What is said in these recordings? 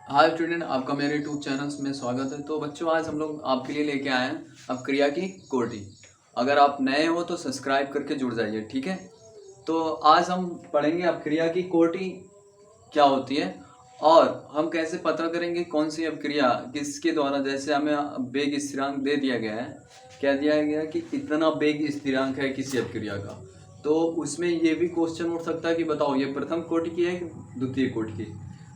Hi student, आपका मेरे YouTube channels में स्वागत है। तो बच्चों, आज हम लोग आपके लिए लेके आए हैं अब क्रिया की कोटि। अगर आप नए हो तो सब्सक्राइब करके जुड़ जाइए, ठीक है। तो आज हम पढ़ेंगे अब क्रिया की कोटि क्या होती है और हम कैसे पता करेंगे कौन सी अब क्रिया किसके द्वारा। जैसे हमें वेग स्थिरांक दे दिया गया है, क्या दिया गया कि इतना वेग स्थिरांक है किसी अब क्रिया का, तो उसमें ये भी क्वेश्चन उठ सकता है कि बताओ ये प्रथम कोटि की है कि द्वितीय कोटि की।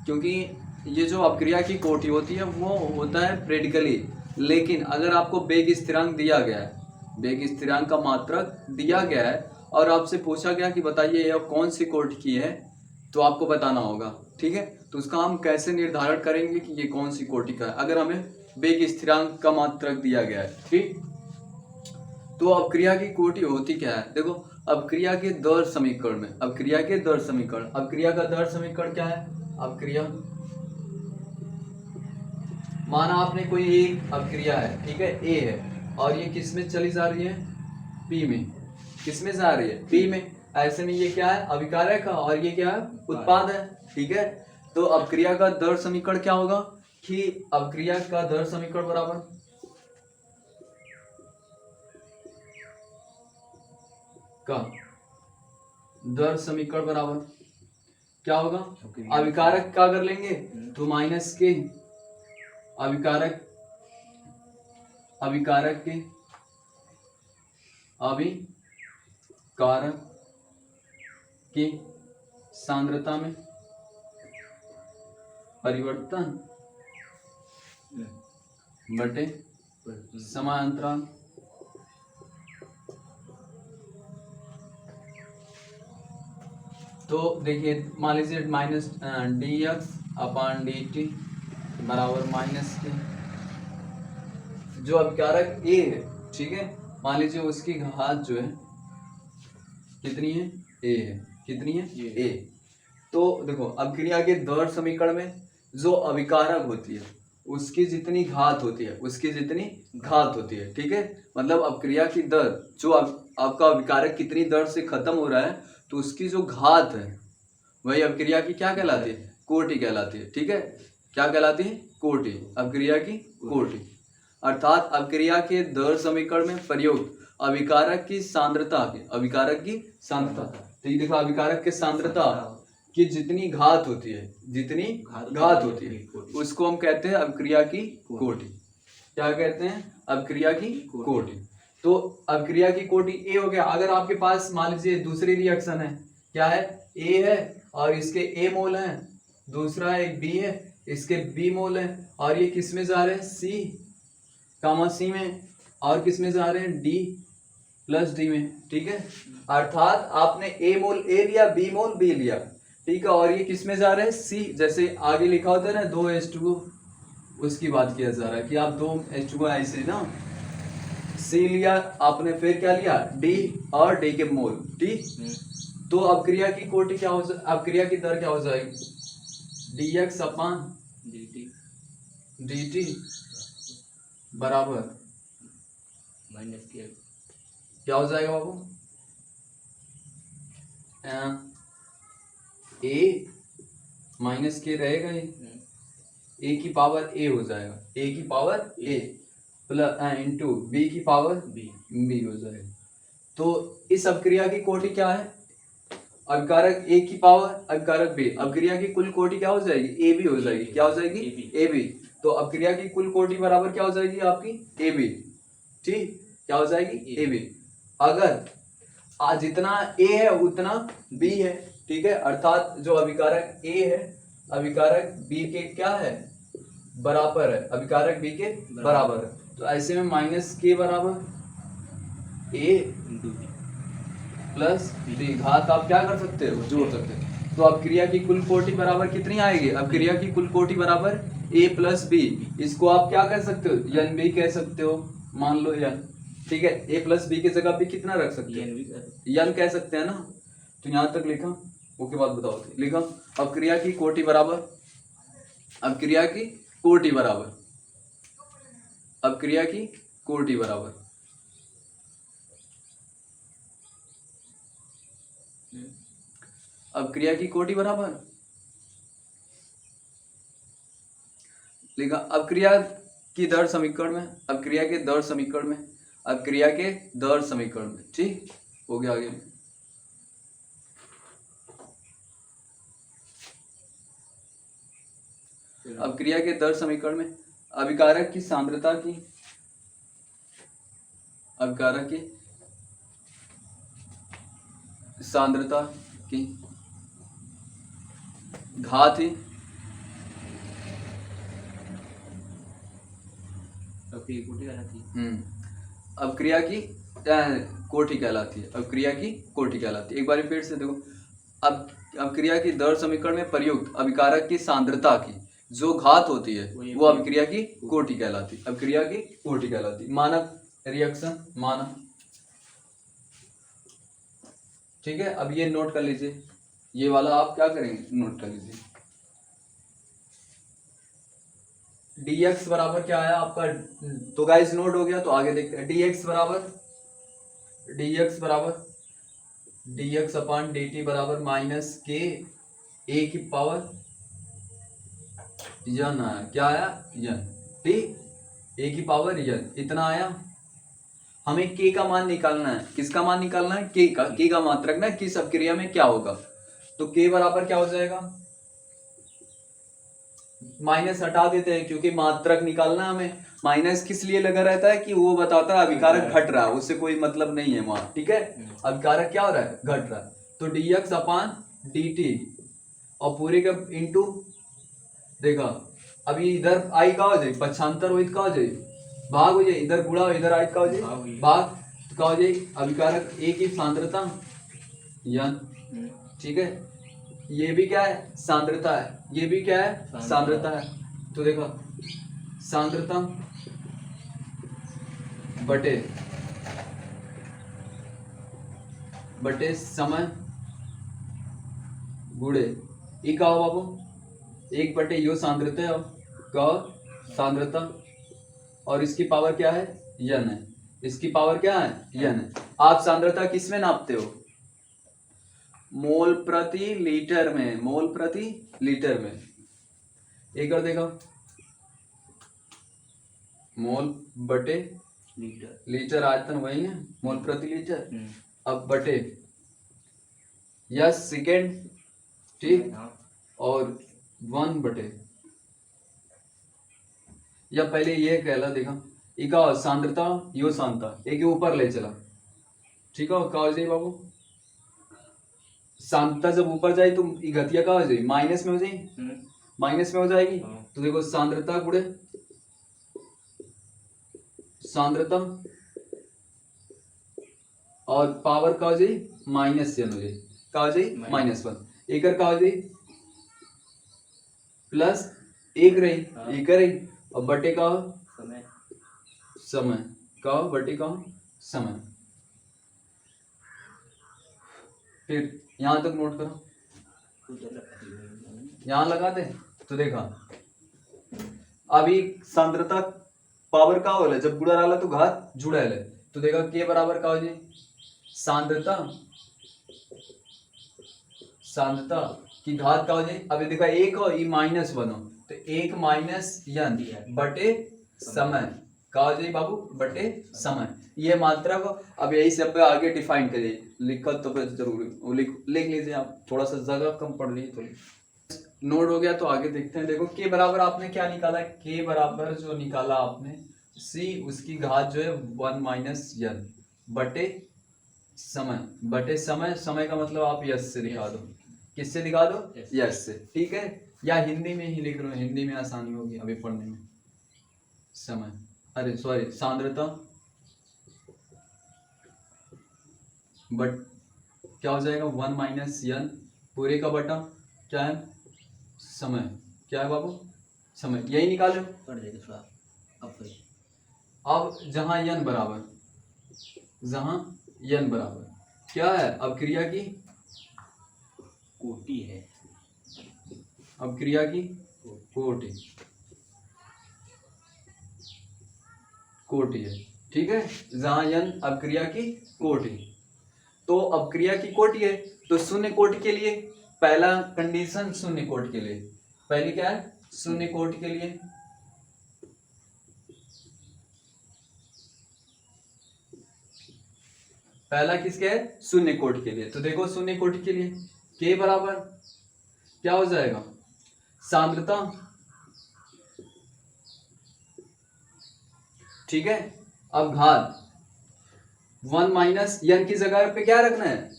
क्योंकि ये जो अपक्रिया की कोटि होती है वो होता है प्रेडिकली, लेकिन अगर आपको वेग स्थिरांक दिया गया है, वेग स्थिरांक का मात्रक दिया गया है और आपसे पूछा गया कि बताइए यह कौन सी कोटि की है, तो आपको बताना होगा, ठीक है। तो उसका हम कैसे निर्धारण करेंगे कि ये कौन सी कोटि का है, अगर हमें वेग स्थिरांक का मात्रक दिया गया है, ठीक। तो अपक्रिया की कोटि होती क्या है, देखो। अपक्रिया के दर समीकरण में अपक्रिया के दर समीकरण, अपक्रिया का दर समीकरण क्या है। अपक्रिया, माना आपने कोई एक अपक्रिया है, ठीक है, ए है और ये किस में चली जा रही है, पी में। किस में जा रही है, पी में। ऐसे में ये क्या है, अभिकारक है और ये क्या है, उत्पाद है, ठीक है। तो अपक्रिया का दर समीकरण क्या होगा कि अपक्रिया का दर समीकरण बराबर का दर समीकरण बराबर क्या होगा, अभिकारक का कर लेंगे तो माइनस के अभिकारक अभिकारक के अभिकारक की सांद्रता में परिवर्तन बटे समांतराल तो देखिए, मान लीजिए माइनस डी एक्स अपान डी टी बराबर माइनस के जो अभिकारक ए है, ठीक है, मान लीजिए उसकी घात जो है कितनी है, ए है। कितनी है, ए। तो देखो, अपक्रिया के दर समीकरण में जो अभिकारक होती है उसकी जितनी घात होती है, उसकी जितनी घात होती है, ठीक है। मतलब अपक्रिया की दर जो आपका अभिकारक कितनी दर से खत्म हो रहा है, तो उसकी जो घात है वही अपक्रिया की क्या कहलाती है, कोटि कहलाती है, ठीक है। क्या कहलाती है, कोटि, अपक्रिया की कोटि। अर्थात अपक्रिया के दर समीकरण में प्रयुक्त अभिकारक की सांद्रता तो ये देखो, अभिकारक की सांद्रता की जितनी घात होती है, जितनी घात होती है उसको हम कहते हैं अपक्रिया की कोटि। क्या कहते हैं, अपक्रिया की कोटि। तो अपक्रिया की कोटि ए हो गया। अगर आपके पास मान लीजिए दूसरी रिएक्शन है, क्या है, ए है और इसके ए मोल है, दूसरा एक बी है, इसके बी मोल है और ये किस में जा रहे हैं, सी कामा सी में, और किस में जा रहे हैं, डी प्लस डी में, ठीक है। अर्थात आपने ए मोल ए लिया, बी मोल बी लिया, ठीक है, और ये किस में जा रहे हैं, सी। जैसे आगे लिखा होता है ना 2H2O, उसकी बात किया जा रहा है कि आप 2H2O ऐसे ना, सी लिया आपने, फिर क्या लिया, डी और डी के मोल, ठीक। तो अपक्रिया की कोटि क्या हो अपक्रिया की दर क्या हो जाएगी, dx अपान dt बराबर माइनस के क्या हो जाएगा बाबू, ए माइनस के रहेगा, ए की पावर ए हो जाएगा, ए की पावर ए प्लस इंटू बी की पावर बी हो जाएगा। तो इस अपक्रिया की कोटि क्या है, अभिकारक ए की पावर अभिकारक बी। अपक्रिया की कुल कोटि क्या हो जाएगी, ए बी हो जाएगी। क्या हो जाएगी, ए बी। तो अपक्रिया की कुल कोटि बराबर क्या हो जाएगी आपकी, ए बी, ठीक। क्या हो जाएगी, ए बी। अगर जितना ए है उतना बी है, ठीक है। अर्थात जो अभिकारक ए है अभिकारक बी के क्या है, बराबर है, अभिकारक बी के बराबर है। तो ऐसे में माइनस के बराबर ए प्लस डी, घात आप क्या कर सकते हो, जोड़ सकते हो। तो अपक्रिया की कुल कोटि बराबर कितनी आएगी, अपक्रिया की कुल कोटि बराबर ए प्लस बी। इसको आप क्या कह सकते हो, एन बी कह सकते हो, मान लो एन, ठीक है। ए प्लस बी की जगह पे कितना रख सकते हैं, एन कह सकते हैं ना। तो यहां तक लिखा, उसके बाद बताओ, लिखा अपक्रिया की कोटि बराबर, अपक्रिया की कोटि बराबर, अपक्रिया की कोटि बराबर अपक्रिया की कोटि बराबर लिखा। अब क्रिया की दर समीकरण में, अब क्रिया के दर समीकरण में, अब क्रिया के दर समीकरण में, ठीक हो गया। आगे अब क्रिया के दर समीकरण में अभिकारक की सांद्रता की, अभिकारक की सांद्रता की घात ही अब क्रिया की कोटि कहलाती है। अब क्रिया की कोटि कहलाती है। एक बार फिर से देखो। अब क्रिया की दर समीकरण में प्रयुक्त अभिकारक की सांद्रता की जो घात होती है वो अभिक्रिया की कोटि कहलाती है। अभिक्रिया की कोटि कहलाती। मानक रिएक्शन, मानक, ठीक है। अब ये नोट कर लीजिए, ये वाला आप क्या करेंगे, नोट कर लीजिए। dx बराबर क्या आया आपका, तो गाइस नोट हो गया, तो आगे देखते हैं। dx बराबर dx अपॉन dt बराबर माइनस के ए की पावर यन आया। क्या आया, यन, ठीक, ए की पावर यन, इतना आया। हमें के का मान निकालना है। किसका मान निकालना है, के का। के का मात्रक ना किस अपक्रिया में क्या होगा, तो के बराबर क्या हो जाएगा, माइनस हटा देते हैं क्योंकि मात्रक निकालना हमें। माइनस किस लिए लगा रहता है कि वो बताता है अभिकारक घट रहा है, उससे कोई मतलब नहीं है वहां, ठीक है। अभिकारक क्या हो रहा है, घट रहा है। तो dx अपान dt और पूरे का इंटू, देखा अभी इधर आई का हो जाए, पक्षांतर हो का हो जाए, भाग हो जाए, इधर गुणा हो, इधर आई का हो जाए, भाग, तो का हो जाए अभिकारक ए की सांद्रता यन, ठीक है। ये भी क्या है, सांद्रता है, ये भी क्या है, सांद्रता है। तो देखो सांद्रता बटे समय गुणे ई का हो बाबू, एक बटे यो सांद्रता है, का सांद्रता, और इसकी पावर क्या है, यन है। इसकी पावर क्या है, यन है। आप सांद्रता किस में नापते हो, मोल प्रति लीटर में, मोल प्रति लीटर में। एक और देखो, मोल बटे लीटर, लीटर आयतन वही है, मोल प्रति लीटर। अब बटे या सेकेंड, ठीक, और 1 बटे, या पहले ये कहला, देखा इका सांद्रता यो सांद्रता एक ऊपर ले चला, ठीक है। का हो जाए बाबू, सांद्रता जब ऊपर जाए तो गतिया का हो जाए, माइनस में हो जाए, माइनस में हो जाएगी। तो देखो सांद्रता गुणे सांद्रता और पावर का हो जाए माइनस यन हो जाए, का हो जाए -1। एक का हो जाए प्लस एक रही, एक रही, और बटे का समय, समय का बटे का समय। फिर यहां तक नोट करो, यहां लगा दे। तो देखा अभी सांद्रता पावर का होला, जब गुणा रहा तो घात जुड़ा है। तो देखा के बराबर का हो जाए सांद्रता, सांद्रता की घात का हो जाए। अभी देखा एक हो ई -1 हो, तो 1 माइनस यन बटे समय का हो जाए बाबू, बटे समय। ये मात्रा को अब यही सब आगे डिफाइन करिए, लिखा तो जरूर लिख लीजिए आप, थोड़ा सा जगह कम पढ़ लीजिए तो नोट हो गया। तो आगे देखते हैं। देखो के बराबर आपने क्या निकाला, के बराबर जो निकाला आपने सी, उसकी घात जो है 1 माइनस यन बटे समय, बटे समय। समय का मतलब आप यस से दिखा दो, किससे दिखा दो, यस से, ठीक है। या हिंदी में ही लिख रहे हो, हिंदी में आसानी होगी अभी पढ़ने में। समय, अरे सॉरी, सांद्रता बट क्या हो जाएगा 1 माइनस यन पूरे का बटा क्या है, समय, क्या है बाबू, समय। यही निकालो। अब जहां यन बराबर, जहां यन बराबर क्या है, अब क्रिया की कोटि है, अब क्रिया की कोटि, कोटि है, ठीक है। जहां यन अपक्रिया की कोटि, तो अपक्रिया की कोटि है, तो शून्य कोटि के लिए पहला कंडीशन, शून्य कोटि के लिए पहली क्या है, शून्य कोटि के लिए पहला किसके है, शून्य कोटि के लिए। तो देखो शून्य कोटि के लिए के बराबर क्या हो जाएगा, सांद्रता, ठीक है। अब घात 1 माइनस यन की जगह पे क्या रखना है,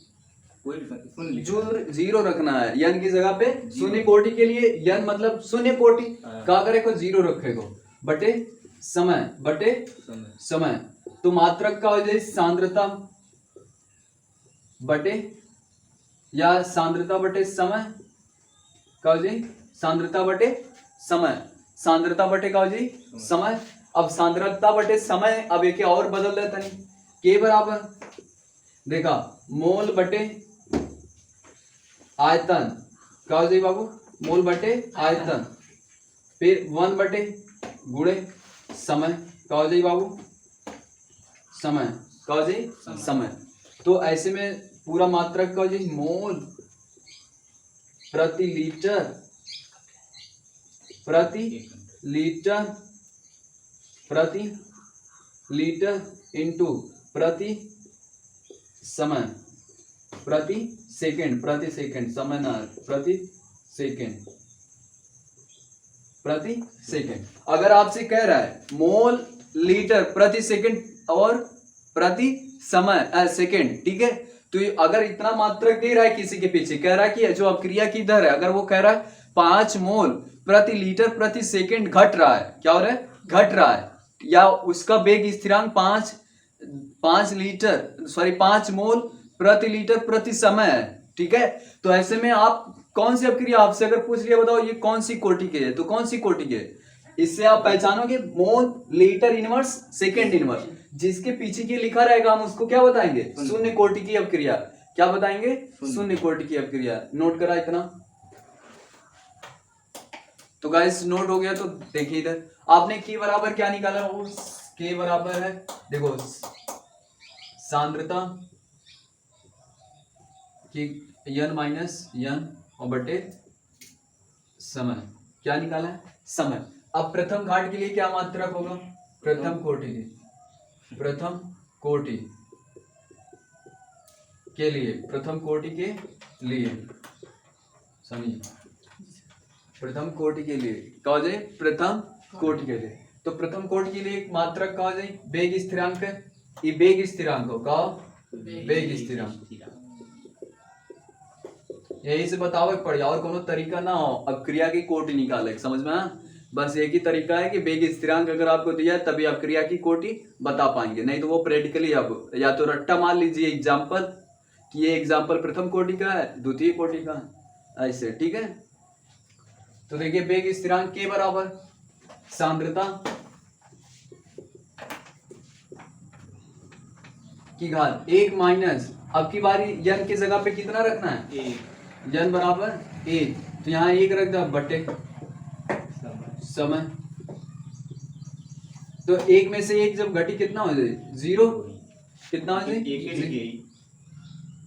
जीरो रखना है। यन की जगह पे शून्य कोटि के लिए यन मतलब शून्य कोटि का करेगा जीरो रखेगा बटे समय, बटे समय। तो मात्रक का हो जाए सांद्रता बटे या सांद्रता बटे समय का हो जाए सांद्रता बटे समय, सांद्रता बटे का हो जाए समय। अब सांद्रता बटे समय, अब एक और बदल देता नहीं, के बराबर देखा मोल बटे आयतन का हो जाए बाबू, मोल बटे आयतन, फिर 1 बटे गुणे समय का हो जाए बाबू, समय का हो जाए समय। तो ऐसे में पूरा मात्रक का हो जाए मोल प्रति लीटर, प्रति लीटर, प्रति लीटर इंटू प्रति समय, प्रति सेकंड, प्रति सेकंड, समय ना प्रति सेकंड, प्रति सेकंड। अगर आपसे कह रहा है मोल लीटर प्रति सेकंड और प्रति समय सेकंड, ठीक है। तो अगर इतना मात्रक दे रहा है किसी के पीछे, कह रहा है कि जो अपक्रिया की दर है, अगर वो कह रहा है 5 मोल प्रति लीटर प्रति सेकंड घट रहा है, क्या हो रहा है, घट रहा है, या उसका वेग स्थिरांक 5 मोल प्रति लीटर प्रति समय है, ठीक है। तो ऐसे में आप कौन सी अपक्रिया, आपसे अगर पूछ लिया बताओ ये कौन सी कोटि के है, तो कौन सी कोटि के, इससे आप पहचानोगे mole litre inverse second inverse, जिसके पीछे की लिखा रहेगा हम उसको क्या बताएंगे, शून्य कोटि की अपक्रिया। क्या बताएंगे, शून्य कोटि की अपक्रिया। नोट करा इतना, तो गाइस नोट हो गया। तो देखिए इधर आपने के बराबर क्या निकाला, वो के बराबर है देखो सांद्रता की यन माइनस यन और बटे समय, क्या निकाला है, समय। अब प्रथम घाट के लिए क्या मात्रक होगा, प्रथम कोटि के, प्रथम कोटि के लिए, प्रथम कोटि के लिए समझिए, प्रथम कोटि के लिए क्या हो जाए, प्रथम कोटि के लिए। तो प्रथम कोटि के लिए मात्रक का हो जाए वेग स्थिरांक, ये वेग स्थिरांक हो का, वेग स्थिरांक, यही से बताओ पड़ जाओ, और कोनो तरीका ना हो अब क्रिया की कोटि निकाले, समझ में आया? बस एक ही तरीका है कि वेग स्थिरांक अगर आपको दिया है तभी आप क्रिया की कोटि बता पाएंगे, नहीं तो वो प्रैक्टिकली अब या तो रट्टा मान लीजिए एग्जाम्पल कि ये एग्जाम्पल प्रथम कोटि का है, द्वितीय कोटि का है, ऐसे, ठीक है। तो देखिए वेग स्थिरांक के बराबर सांद्रता की घात 1 माइनस, अब की बारी यन की जगह पे कितना रखना है, यन बराबर 1, तो यहाँ 1 रख दो बटे समय। तो 1 में से 1 जब घटी कितना हो जाए, 0, कितना हो जाए,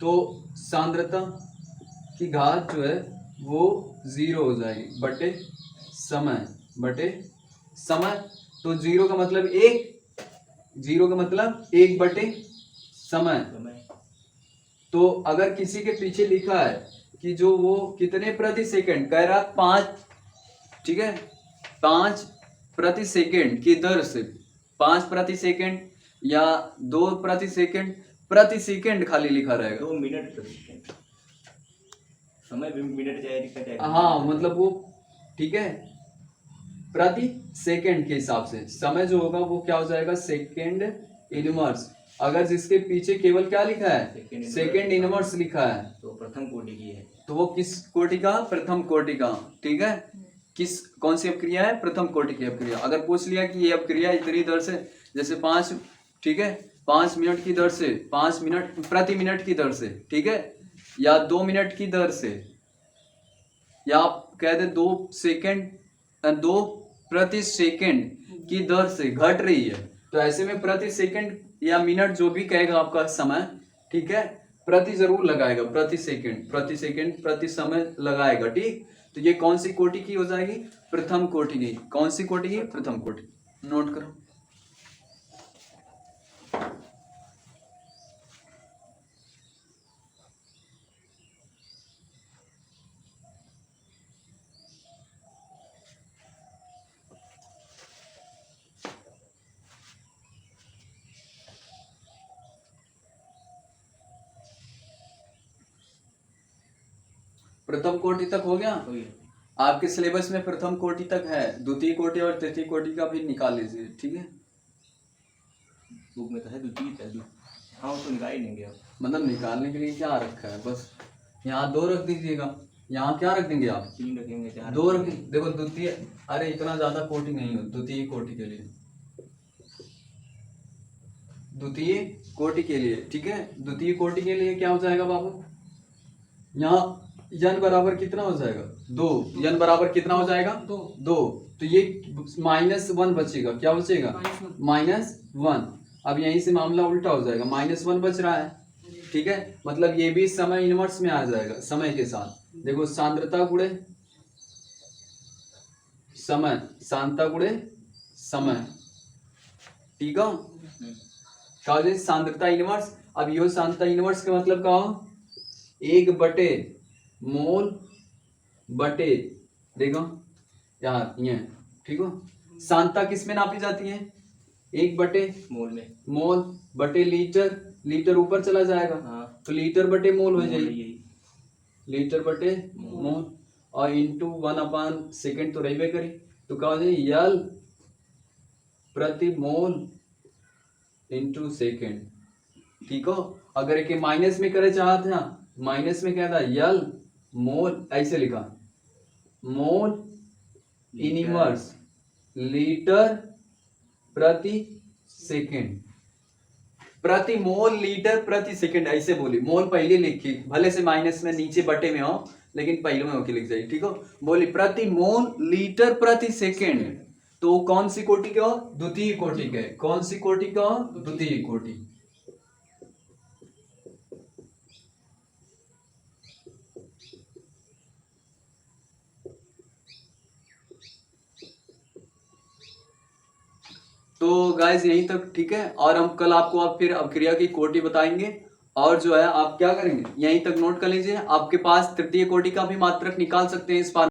तो सांद्रता की घात जो है वो 0 हो जाएगी बटे समय, बटे समय। तो 0 का मतलब 1, 0 का मतलब 1 बटे समय। तो अगर किसी के पीछे लिखा है कि जो वो कितने प्रति सेकंड कह रहा 5, ठीक है, 5 प्रति सेकंड की दर से, 5 प्रति सेकंड या 2 प्रति सेकंड, प्रति सेकंड खाली लिखा रहेगा, 2 मिनट प्रति सेकंड, समय भी मिनट जाएगा, हाँ मतलब वो, ठीक है, प्रति सेकंड के हिसाब से समय जो होगा वो क्या हो जाएगा, सेकंड इनवर्स। अगर जिसके पीछे केवल क्या लिखा है, सेकंड इनवर्स लिखा है, तो प्रथम कोटि की है, तो वो किस कोटि का, प्रथम कोटि का, ठीक है। किस कौन सी अपक्रिया है, प्रथम कोटि की अपक्रिया। अगर पूछ लिया कि ये अपक्रिया इतनी दर से, जैसे 5, ठीक है, 5 मिनट की दर से, 5 मिनट प्रति मिनट की दर से, ठीक है, या 2 मिनट की दर से, या आप कह दे 2 सेकंड, 2 प्रति सेकंड की दर से घट रही है, तो ऐसे में प्रति सेकंड या मिनट जो भी कहेगा आपका समय, ठीक है, प्रति जरूर लगाएगा, प्रति सेकंड, प्रति सेकंड, प्रति समय लगाएगा, ठीक। तो ये कौन सी कोटि की हो जाएगी, प्रथम कोटि की। कौन सी कोटि की, प्रथम कोटि। नोट करो। प्रथम कोटि तक हो गया। हो गया। आपके सिलेबस में प्रथम कोटि तक है, द्वितीय कोटि और तृतीय कोटि का भी निकाल लीजिए, ठीक है। बुक में तो है द्वितीय तक। हाँ वो तो निकाल ही लेंगे अब। मतलब निकालने के लिए क्या रखा है, बस यहाँ 2 रख दीजिएगा, यहाँ क्या रख देंगे आप, 3 रखेंगे 4 2 रख। देखो द्वितीय, अरे इतना ज्यादा कोटि नहीं हो, द्वितीय कोटि के लिए, द्वितीय कोटि के लिए, ठीक है। द्वितीय कोटि के लिए क्या हो जाएगा बाबू, यहाँ n बराबर कितना हो जाएगा 2, n बराबर कितना हो जाएगा 2, तो ये -1 बचेगा, क्या बचेगा -1। अब यहीं से मामला उल्टा हो जाएगा, -1 बच रहा है, ठीक है। मतलब ये भी समय इनवर्स में आ जाएगा समय के साथ। देखो सांद्रता गुणे समय, सांद्रता गुणे समय, ठीक है। क्या हो जाए सांद्रता इनवर्स। अब यो सांद्रता इनवर्स का मतलब क्या हो, 1 मोल बटे, देखो यार ये, ठीक हो। सांद्रता किस में नापी जाती है, 1 मोल में। मोल बटे लीटर, लीटर ऊपर चला जाएगा, हाँ। तो लीटर बटे मोल हो मोल जाएगी, यही। लीटर बटे मोल, और इंटू 1/सेकेंड तो रही करी, तो क्या हो जाए यल प्रति मोल इंटू सेकेंड, ठीक हो। अगर एक माइनस में करे चाहते हैं, माइनस में क्या था यल मोल, ऐसे लिखा मोल इनवर्स लीटर प्रति सेकेंड, प्रति मोल लीटर प्रति सेकेंड, ऐसे बोली। मोल पहले लिखी, भले से माइनस में नीचे बटे में हो, लेकिन पहले में होके लिख जाइए, ठीक हो। बोली प्रति मोल लीटर प्रति सेकेंड, तो कौन सी कोटि का हो, द्वितीय कोटि का। कौन सी कोटि का हो, द्वितीय कोटि। तो गाइस यहीं तक, ठीक है। और हम कल आपको अब फिर अपक्रिया की कोटि बताएंगे, और जो है आप क्या करेंगे यहीं तक नोट कर लीजिए। आपके पास तृतीय कोटि का भी मात्रक निकाल सकते हैं इस बार।